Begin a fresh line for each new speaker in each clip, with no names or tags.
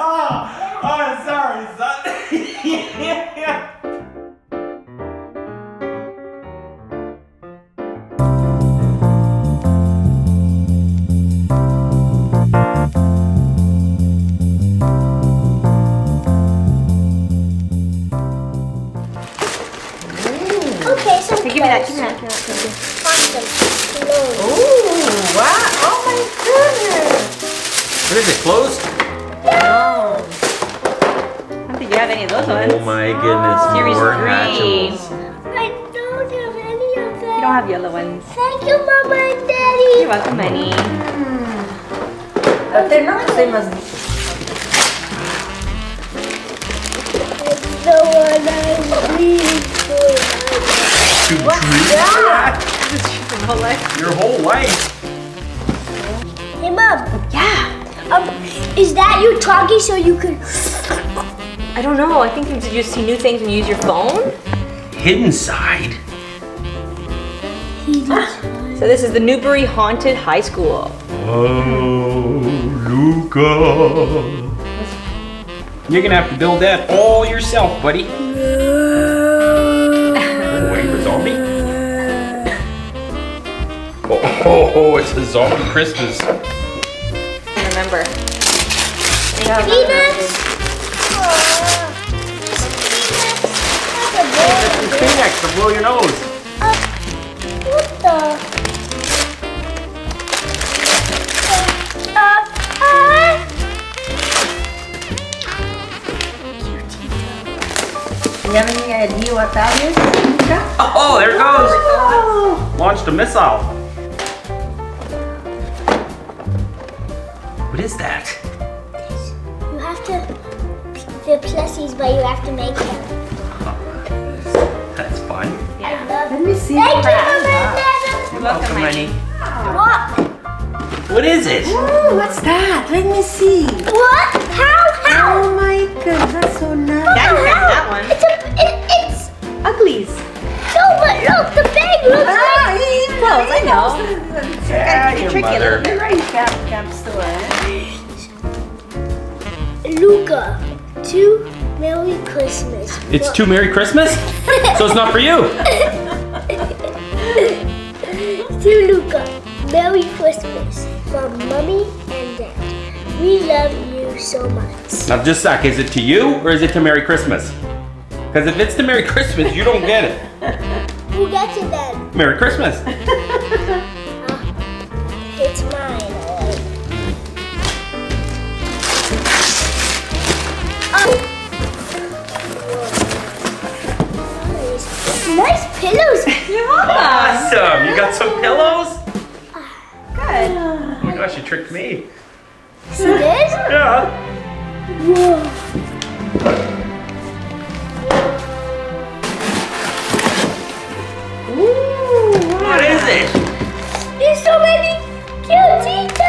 Oh, sorry, son.
Okay, so
Give me that. Give me that.
Awesome.
Oh, wow. Oh my goodness.
What is it, closed?
No. I don't think you have any of those ones.
Oh my goodness,
Series
more
3.
Hatchimals.
I don't have any of them.
You don't have yellow ones.
Thank you, Mama and Daddy.
You're welcome, honey.
But they're not the same as
The one I need for
Your whole life.
Hey, Mom.
Yeah.
Is that you talking so you could?
I don't know. I think you just see new things when you use your phone.
Hidden side.
So this is the Newbury Haunted High School.
Oh, Luca. You're gonna have to build that all yourself, buddy. Oh, wait, a zombie? Oh, it's a zombie Christmas.
Remember.
Peanuts.
Some Kleenex to blow your nose.
What the?
You have any idea what that is, Luca?
Oh, there it goes. Launched a missile. What is that?
You have to. They're plussies, but you have to make them.
That's fun.
I love
Let me see.
Thank you,
what
Mama
that
and Dad.
You're welcome, honey.
What?
What is it?
Oh, what's that? Let me see.
What? How?
Oh my god, that's so nice.
Yeah, you got that one.
It's
Uglies.
no, but look, the bag looks like.
Close, I know.
Yeah, your
Tricky a
mother.
little bit,
Right, camp store.
Luca, to Merry Christmas.
It's too Merry Christmas? So it's not for you.
To Luca, Merry Christmas from Mommy and Dad. We love you so much.
Now just a sec, is it to you or is it to Merry Christmas? Because if it's to Merry Christmas, you don't get it.
Who gets it then?
Merry Christmas.
It's mine. Nice pillows.
You're welcome.
Awesome. You got some pillows?
Good.
Oh my gosh, you tricked me.
See this?
Yeah.
Whoa.
What is it?
There's so many cuties.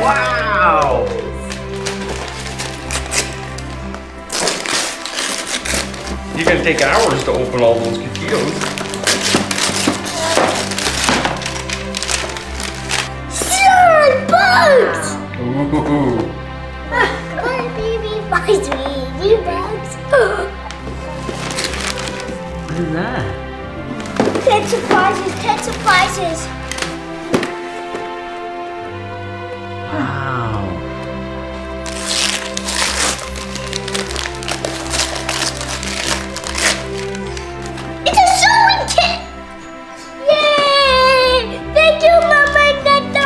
Wow. You're gonna take hours to open all those Cupidos.
Bugs.
Ooh.
My baby bugs me. You bugs.
What is that?
10 surprises. 10 surprises.
Wow.
It's a sewing kit. Yay! Thank you, Mama and Dada.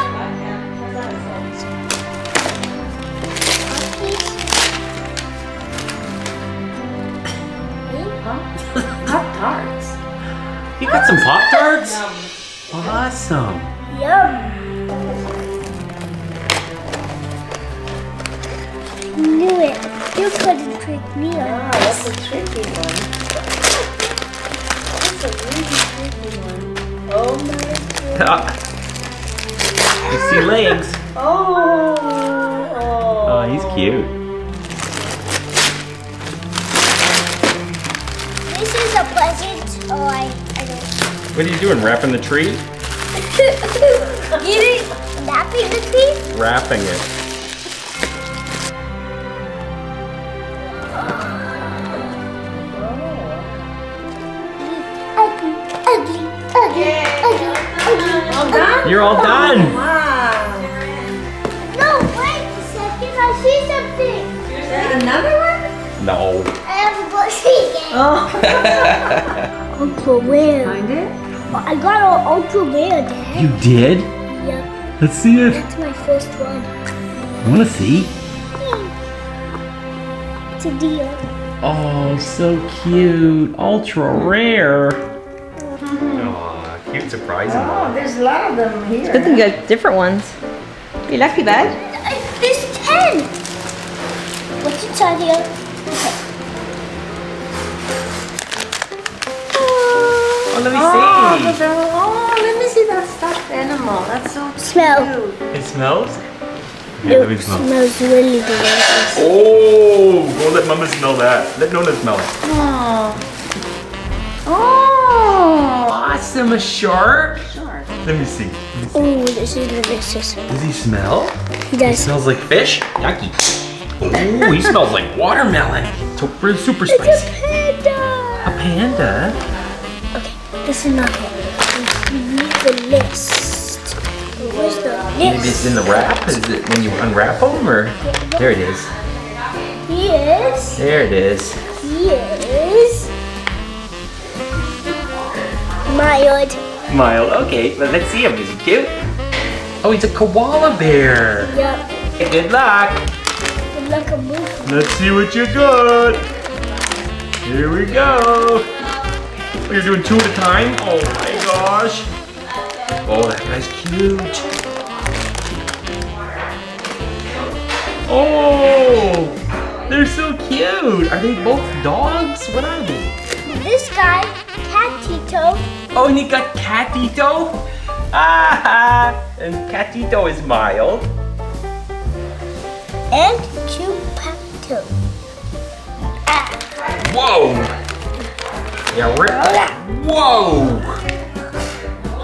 Hot tarts.
You got some Pop-Tarts? Awesome.
Yum. Knew it. You couldn't trick me on
That's a tricky one. That's a really tricky one. Oh my god.
You see legs.
Oh.
Oh, he's cute.
This is a present. Oh, I don't.
What are you doing? Wrapping the tree?
Eating? Wrapping the tree?
Wrapping it. you're all done.
Wow.
No, wait a second. I see something.
Is that another one?
No.
I have to go see it.
Oh.
Ultra rare.
Find it?
I got an ultra rare, Dad.
You did?
Yep,
Let's see it.
that's my first one.
I want to see.
It's a deal.
Oh, so cute. Ultra rare. Aw, cute surprise.
Oh, there's a lot of them here.
Good thing you got different ones. You're lucky, bud.
There's 10. What's inside here? Okay.
Oh, let me see.
Oh, let me see that stuffed animal. That's so
Smell.
cute.
It smells? Okay, let me
It
smell.
smells really delicious.
Oh, go let Mama smell that. Let Nona smell it.
Oh. Oh.
Awesome, a shark.
Sure.
Let me see.
Oh, this is delicious.
Does he smell?
He
It
does.
smells like fish. Yucky. Oh, he smells like watermelon. Super, super
It's a
spicy.
panda.
A panda?
Okay, this is not it. We need the list. Where's the
Maybe it's
list?
in the wrap. Is it when you unwrap them, or there it is?
Yes.
There it is.
Yes. Mild.
Mild. Okay, let's see him. Is he cute? Oh, he's a koala bear.
Yep.
Hey, good luck.
Good luck, a move.
Let's see what you got. Here we go. Oh, you're doing two at a time? Oh my gosh. Oh, that guy's cute. Oh, they're so cute. Are they both dogs? What are they?
This guy, Catito,
Oh, and you got Catito? Ah, and Catito is mild.
and Chupato.
Whoa! Yeah, whoa!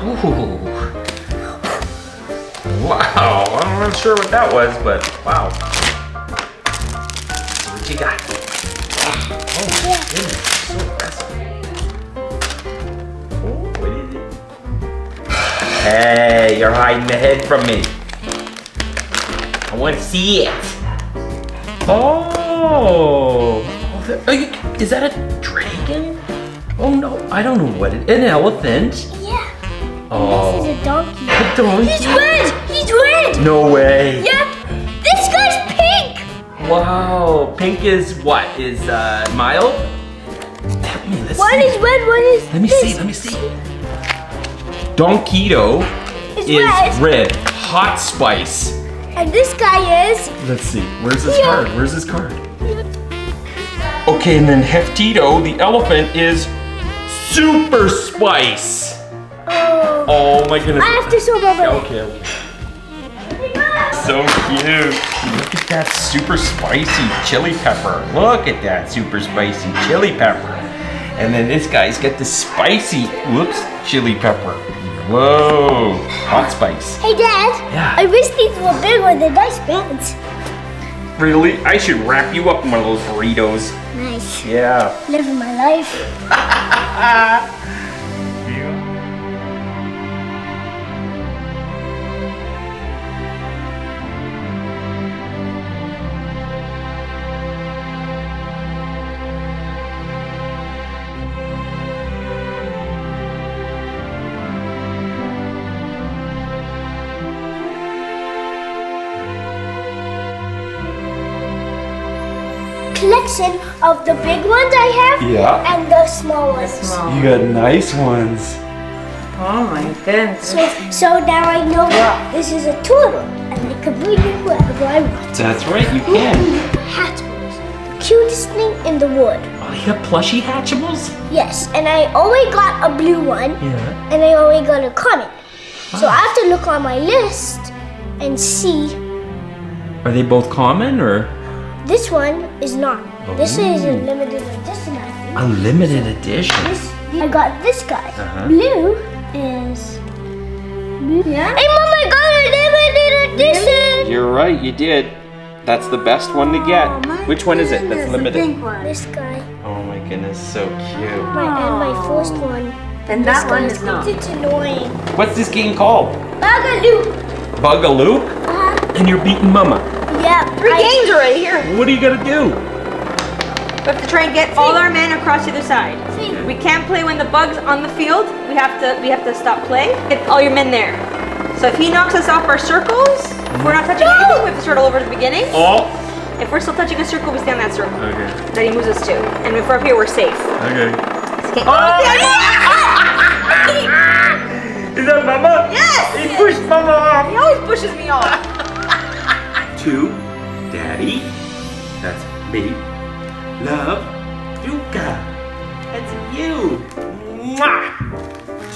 Ooh. Wow, I'm not sure what that was, but wow. So what you got? Oh my goodness, so impressive. Oh, what is it? Hey, you're hiding the head from me. I want to see it. Oh, is that a dragon? Oh no, I don't know what it. An elephant.
Yeah.
Oh,
This is a donkey.
a donkey.
He's red! He's red!
No way.
Yep! This guy's pink!
Wow, pink is what? Is mild? Tell me, let's
One
see.
is red, one is
Let me see, let me see. Donkito
It's
is
red.
red. Hot spice.
And this guy is...
Let's see. Where's his
Yeah.
card? Where's his card? Okay, and then Heftito, the elephant, is super spice.
Oh.
Oh my goodness.
I have to show Bubba.
Okay. So cute. Look at that super spicy chili pepper. Look at that super spicy chili pepper. And then this guy's got the spicy, whoops, chili pepper. Whoa, hot spice.
Hey, Dad.
Yeah.
I wish these were bigger. They're nice bands.
Really? I should wrap you up in one of those burritos.
Nice.
Yeah.
Living my life. Collection of the big ones I have
Yeah.
and the small ones.
Small.
You got nice ones.
Oh my goodness.
So now I know this is a turtle and I can bring it wherever I want.
That's right, you can.
Hatchimals, the cutest thing in the world.
Oh, you got plushy Hatchimals?
Yes, and I only got a blue one
Yeah.
and I only got a common. So I have to look on my list and see.
Are they both common or?
This one is not. This is a limited edition, I think.
A limited edition.
I got this guy.
Uh-huh.
Blue is. Blue.
Yeah?
Hey, Mom, I got a limited edition.
You're right, you did. That's the best one to get.
Oh, my
Which one is it
goodness,
that's
the
limited?
pink one.
This guy.
Oh my goodness, so cute.
And my first one.
And that one is not.
It's annoying.
What's this game called?
Bugaloo.
Bugaloo? And you're beating Mama.
Yeah.
3 games right here.
What are you gonna do?
We have to try and get all our men across the other side.
See.
We can't play when the bug's on the field. We have to stop play. Get all your men there. So if he knocks us off our circles, if we're not touching anything, we have to start all over at the beginning.
Oh.
If we're still touching a circle, we stay on that circle.
Okay.
That he moves us to. And if we're up here, we're safe.
Okay.
Okay.
Is that Mama?
Yes!
He pushed Mama off.
He always pushes me off.
To Daddy. That's me. Love, Luca. That's you. Mwah.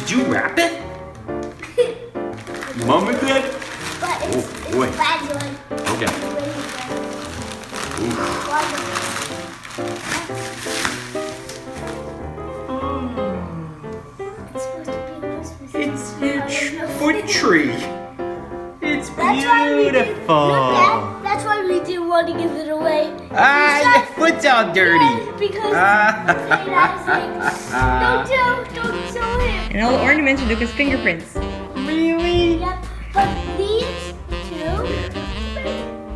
Did you wrap it? Mama did?
But it's
boy.
a bad one.
Okay.
It's supposed to be Christmas.
It's your foot tree. It's
That's why we did-
beautiful.
Look, Dad, that's why we didn't want to give it away.
Your foot's all dirty.
Yeah, because and I was like, don't show him.
And all the ornaments are Luca's fingerprints.
Really?
Yep. But these two,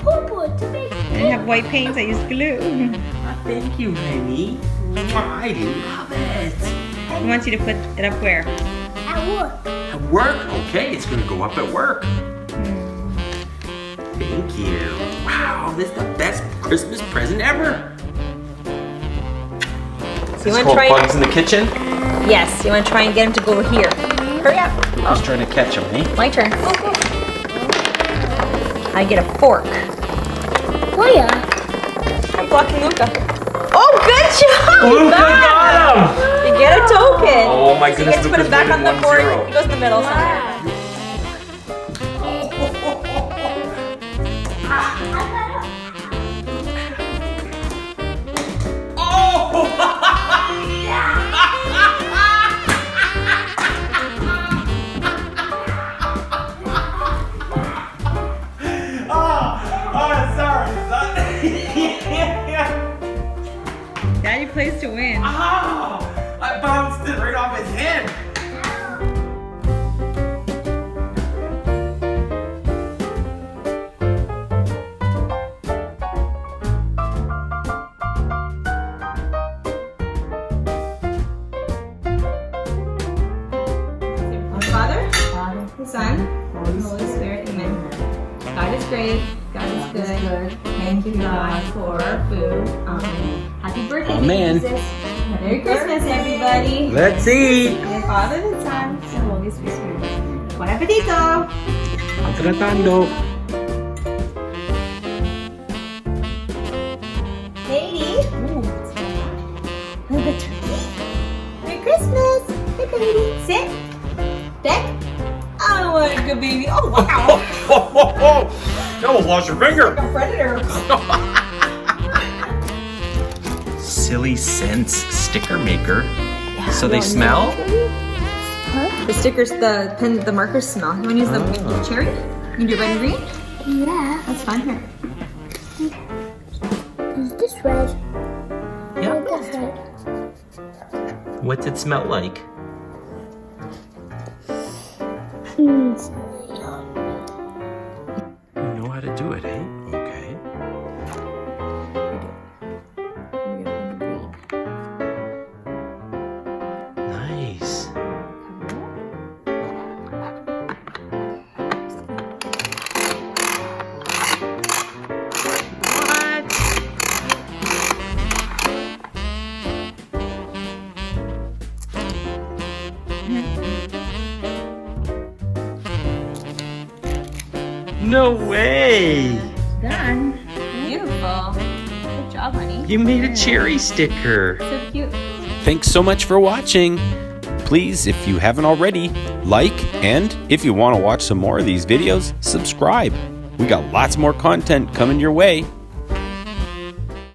purple to make
And you have white paints. I use glue.
Thank you, honey. I love it.
He wants you to put it up where?
at work.
At work? Okay, it's gonna go up at work. Thank you. Wow, this is the best Christmas present ever.
So you want to try?
bugs in the kitchen?
Yes. You want to try and get him to go over here. Hurry up.
Who's trying to catch him, eh?
My turn. I get a fork.
Oh yeah.
I'm blocking Luca. Oh, good job!
Luca
Back.
got him!
You get a token.
Oh my
So you
goodness,
get to put
Luca's
him back on the
winning
board.
1-0.
He goes in the middle somewhere. Daddy plays to win.
Oh, I bounced it right off his head.
Father, the Son, the Holy Spirit, amen. God is great, God is good. Thank you, God, for our food. Amen. Happy birthday,
Amen.
Jesus. Merry Christmas, everybody.
Let's eat.
The Father, the Son, the Holy Spirit. Buen appetito!
Tratando.
Katie. Look at turkey. Merry Christmas. Hey, baby. Sit. Deck. Oh, what a good baby. Oh, wow.
You almost lost your finger.
A predator.
Silly Sense sticker maker. So they smell?
The stickers, the markers smell. You want to use the cherry? You do red and green?
Yeah.
That's fine here.
Is this red?
Yeah.
That's red.
What's it smell like?
Mm.
You know how to do it, eh? Okay. Nice. No way!
Done. Beautiful. Good job, honey.
You made a cherry sticker.
So cute.
Thanks so much for watching. Please, if you haven't already, like, and if you want to watch some more of these videos, subscribe. We got lots more content coming your way.